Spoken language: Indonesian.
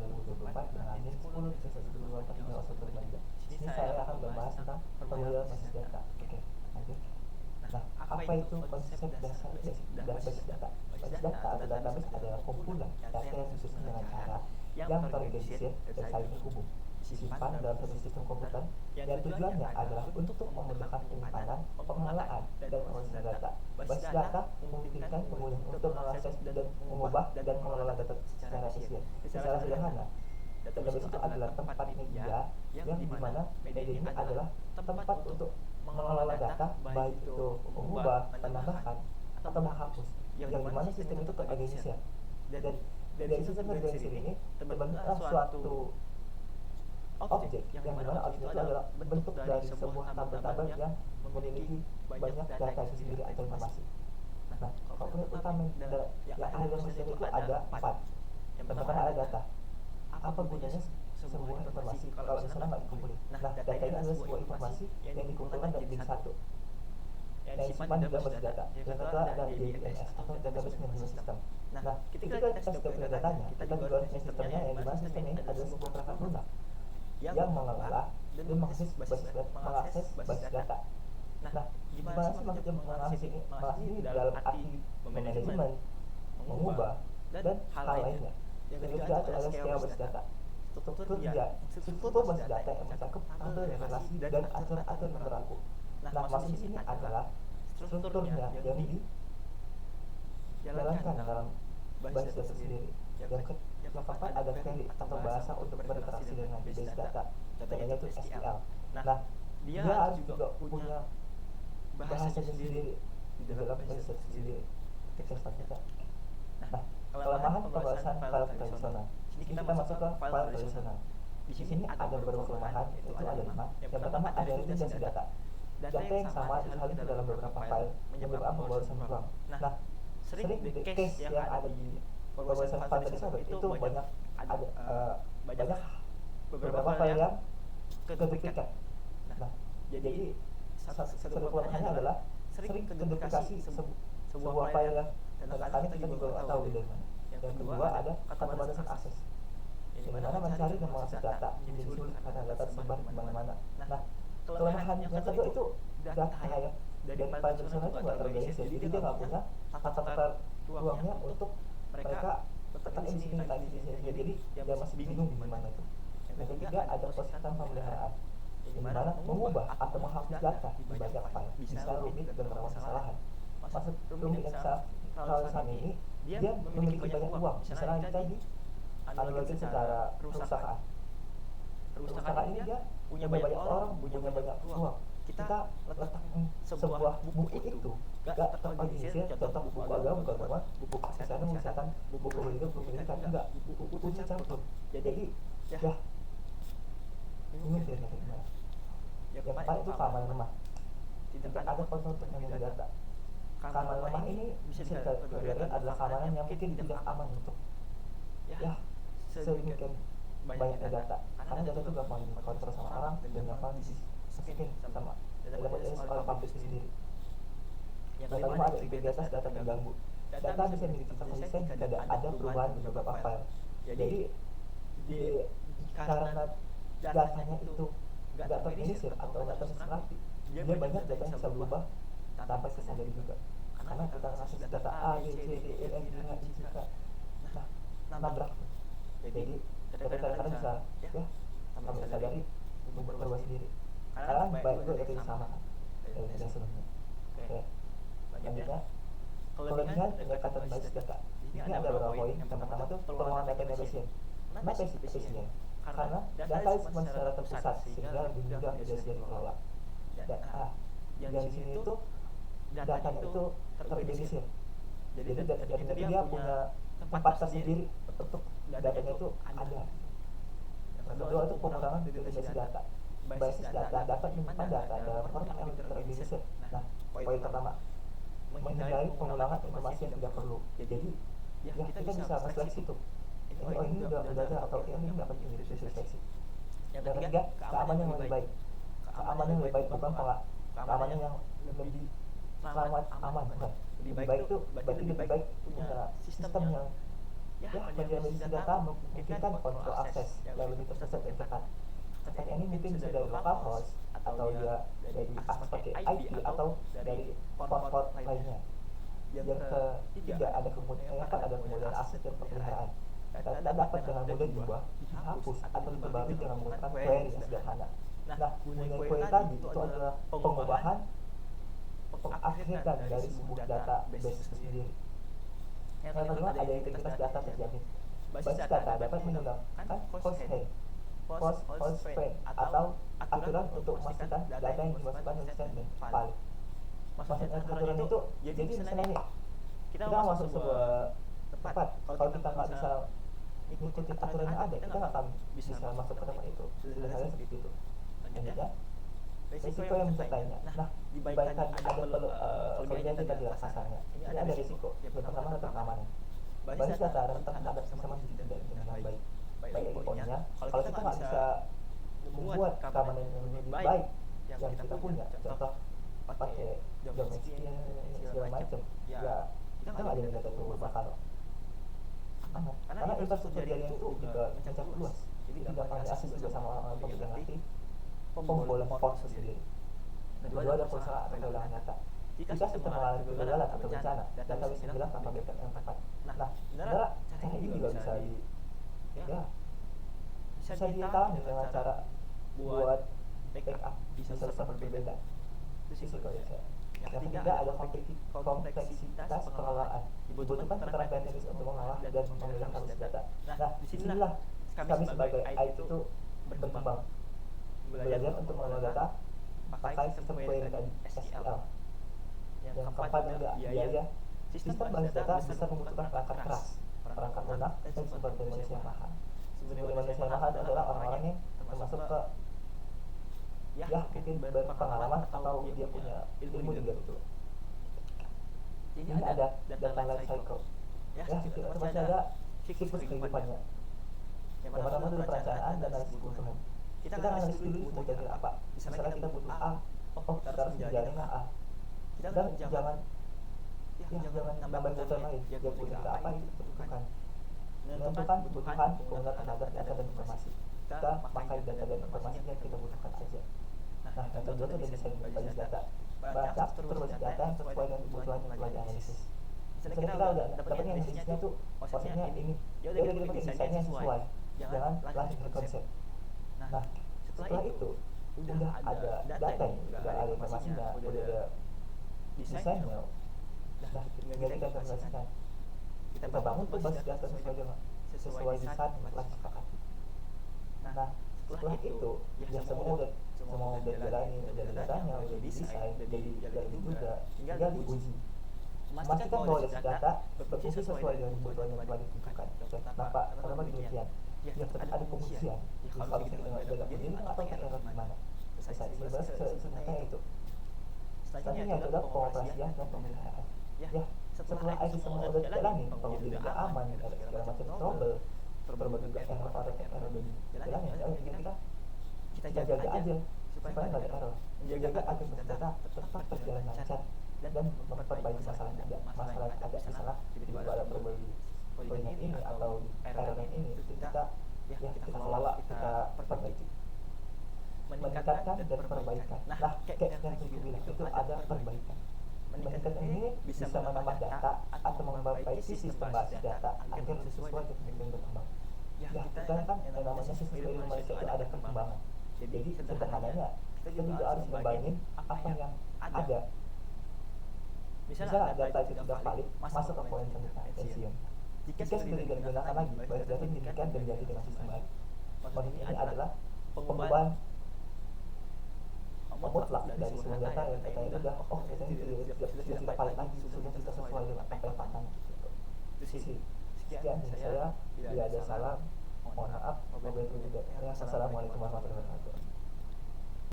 2024 dengan NIM 10.1.243. Di sini saya akan membahas tentang pemilihan basis data. Oke, lanjut. Nah, apa itu konsep dasar basis data? Basis data atau database adalah kumpulan data yang disusun dengan cara yang terorganisir dan saling terhubung, disimpan dalam satu sistem komputer yang tujuannya adalah untuk memudahkan penyimpanan, pengelolaan, dan pemrosesan data. Basis data memungkinkan pengguna untuk mengakses dan mengubah dan mengelola data secara efisien. Secara sederhana, database itu adalah tempat media yang dimana media ini adalah tempat untuk mengelola data, baik itu mengubah, menambahkan, atau menghapus, yang dimana sistem itu terorganisir. Dan dari sistem terorganisir ini terbentuklah suatu objek yang dimana objek itu adalah bentuk dari sebuah tabel-tabel yang memiliki banyak data itu sendiri atau informasi. Nah, komponen utama yang ada dalam sistem itu ada 4. Yang pertama ada data. Apa gunanya sebuah informasi kalau misalnya nggak dikumpulin? Nah, data ini adalah sebuah informasi yang dikumpulkan dari jadi satu, yang disimpan di dalam basis data. Yang kedua ada DBMS atau Database Management System. Nah, ketika kita sudah punya datanya, kita juga harus punya sistemnya, yang dimana sistem ini adalah sebuah perangkat lunak yang mengelola dan mengakses basis data. Nah, gimana sih maksudnya mengakses ini? Mengakses ini dalam arti manajemen, mengubah, dan hal lainnya. Yang ketiga adalah skema basis data. Struktur basis data yang mencakup tabel relasi dan aturan-aturan yang berlaku. Nah, maksud di sini adalah strukturnya yang dijalankan dalam basis data sendiri. Yang keempat ada query atau bahasa untuk berinteraksi dengan basis data. Datanya itu SQL. Nah, dia harus juga punya bahasa sendiri di dalam basis data sendiri. Kita start kita. Nah, kelemahan pembahasan file tradisional. Sini kita masuk ke file tradisional. Di sini ada beberapa kelemahan, itu ada 5. Yang pertama ada redundancy data. Data yang sama disalin ke dalam beberapa file menyebabkan pemborosan ruang. Nah, sering case yang ada di pemborosan file tradisional itu banyak beberapa file yang keduplikat. Nah, jadi satu kelemahannya adalah sering keduplikasi sebuah file yang kadang-kadang kita juga nggak tahu dari mana. Yang kedua ada keterbatasan akses, yang dimana mencari dan mengakses data menjadi sulit karena data tersebar di mana-mana. Nah, kelemahan yang kedua itu data ya dari file tradisional itu nggak terorganisir, jadi dia nggak punya tata ruangnya untuk mereka letakkan di sini, jadi dia masih bingung di mana itu. Yang ketiga ada kesulitan pemeliharaan, yang dimana mengubah atau menghapus data di banyak file bisa rumit dan rawan kesalahan. Maksud rumit dan kesalahan ini, dia memiliki banyak uang. Misalnya kita di analogi secara perusahaan. Perusahaan ini dia punya banyak orang, punya banyak uang. Kita letak sebuah buku itu gak terorganisir, contoh buku agama, buku kesehatan, buku pendidikan, enggak, bukunya campur. Jadi ya ini dia gimana. Yang pertama itu keamanan lemah. Tidak ada kontrol untuk memiliki data. Keamanan lemah ini bisa dikatakan adalah keamanan yang mungkin tidak aman untuk sedemikian banyaknya data, karena data itu gampang dikontrol sama orang dan gampang diseskin sama database oleh publik sendiri. Yang kelima ada integritas data terganggu. Data bisa menjadi konsisten jika ada perubahan di beberapa file. Jadi karena datanya itu nggak terorganisir atau nggak terstruktur, dia banyak data yang bisa berubah tanpa kita sadari juga. Karena kita ngasih data A, B, C, D, E, F, G, H, I, J, K, nah nabrak. Jadi kadang-kadang bisa tanpa kita sadari berubah sendiri. Karena baik itu data yang sama kan dari yang sebelumnya. Oke, lanjutnya kelebihan pendekatan basis data. Ini ada beberapa poin. Yang pertama tuh pengelolaan data yang efisien. Kenapa efisien? Karena data disimpan secara terpusat sehingga lebih mudah efisien dikelola. Dan yang di sini itu datanya itu terorganisir. Jadi dia punya tempat tersendiri untuk datanya itu ada. Yang kedua itu pengurangan duplikat data. Basis data dapat menyimpan data dalam format yang terorganisir. Nah, poin pertama, menghindari pengulangan informasi yang tidak perlu. Jadi kita bisa seleksi tuh. Ini udah ada atau ini nggak penting diseleksi. Yang ketiga, keamanan yang lebih baik. Keamanan yang lebih baik bukan keamanan yang lebih selamat aman, bukan. Lebih baik itu berarti lebih baik punya sistem penjualan basis data memungkinkan kontrol akses yang lebih terpusat dan cepat. Attack ini mungkin bisa dari local host, atau dia dari akses pakai IP, atau dari port-port lainnya. Yang ketiga, ada kemudahan akses dan pemeliharaan. Data dapat dengan mudah diubah, dihapus, atau diperbarui dengan menggunakan query yang sederhana. Nah, mengenai query tadi, itu adalah pengubahan, pengupgradean dari sebuah database itu sendiri. Yang kedua, ada integritas data terjamin. Basis data dapat menggunakan host frame atau aturan untuk memastikan data yang dimasukkan konsisten dan valid. Maksudnya aturan itu, jadi misalnya nih, kita masuk sebuah tempat, kalau kita nggak bisa mengikuti aturan yang ada, kita nggak akan bisa masuk ke tempat itu. Sederhananya seperti itu. Lanjutnya, risiko yang menyertainya. Nah, dibandingkan ada kelebihan dan ketidakpastiannya. Ini ada risiko. Yang pertama adalah keamanan. Basis data rentan terhadap sistem yang tidak dengan baik. Baik poinnya, kalau kita nggak bisa membuat keamanan yang lebih baik yang kita punya, contoh pakai domestik segala macam, ya kita nggak jadi data itu bakal aman. Karena infrastruktur jaringan itu juga mencakup luas, jadi tidak akan diakses juga sama orang pemegang aktif pembobolan port sendiri. Kedua, ada perusahaan atau kehilangan data. Jika sistem mengalami kegagalan atau bencana, data bisa hilang tanpa backup yang tepat. Nah, sebenarnya cara ini juga bisa bisa ditangani dengan cara buat backup di server berbeda. Itu sih kalau saya. Yang ketiga, ada kompleksitas pengelolaan. Dibutuhkan keterampilan teknis untuk mengolah dan memilah arus data. Nah, disinilah kami sebagai IT itu berkembang, belajar untuk mengelola data pakai sistem query dan SQL. Yang keempat, ada biaya. Sistem basis data bisa membutuhkan perangkat keras, perangkat lunak, dan sumber daya manusia yang mahal. Sumber daya manusia yang mahal adalah orang-orang yang termasuk ke mungkin berpengalaman atau dia punya ilmu di bidang itu. Ini ada data life cycle. Pasti ada siklus kehidupannya. Yang pertama itu perencanaan dan analisis kebutuhan. Kita analisis dulu mau jadi apa. Misalnya kita butuh A, kita harus menjalani A. Dan jangan nambah kebutuhan lain. Yang butuh apa itu dibutuhkan. Menentukan kebutuhan pengguna terhadap data dan informasi. Kita pakai data dan informasi yang kita butuhkan aja. Nah, yang kedua itu desain basis data. Baca struktur basis data yang sesuai dengan kebutuhan yang telah dianalisis. Misalnya kita udah dapatnya analisisnya tuh, maksudnya ini, ya udah kita pakai desainnya yang sesuai. Jangan langsung ke konsep. Nah, setelah itu udah ada datanya, udah ada informasinya, udah ada desainnya. Nah, tinggal kita implementasikan. Kita bangun tuh basis data sesuai desain yang telah disepakati. Nah, setelah itu ya semua udah dijalani, udah ada datanya, udah didesain, udah dijalani juga, tinggal diuji. Memastikan bahwa data berfungsi sesuai dengan kebutuhan yang telah ditentukan. Kenapa demikian? Ya tetap ada pengujian. Kalau kita nggak ada pengujian atau error gimana? Sebenarnya itu. Selanjutnya adalah pengoperasian dan pemeliharaan. Ya, setelah IT semua udah dijalani, pengujian juga aman, ada segala macam trouble, berbagai error dijalani, kita jaga aja supaya nggak ada error, menjaga agar data tetap berjalan lancar dan memperbaiki masalah yang ada misalnya tiba-tiba ada perbedaan ini atau error yang ini, itu kita kelola, kita perbaiki, meningkatkan dan perbaikan. Nah, kayak yang saya bilang itu ada perbaikan. Meningkatkan ini bisa menambah data atau memperbaiki sistem basis data agar sesuai dengan berkembang. Ya, kita kan yang namanya sistem informasi itu ada perkembangan. Jadi sederhananya kita juga harus membanding apa yang ada. Misalnya data itu sudah valid, masuk ke poin pensiun. Jika sudah tidak digunakan lagi, basis data dihentikan dan diganti dengan sistem baru. Maksudnya ini adalah pengubahan mutlak dari semua data yang katanya udah data ini sudah tidak valid lagi, sudah tidak sesuai dengan apa yang patang. Itu sih. Sekian dari saya, bila ada salah mohon maaf. Wabillahi taufiq. Assalamualaikum warahmatullahi wabarakatuh.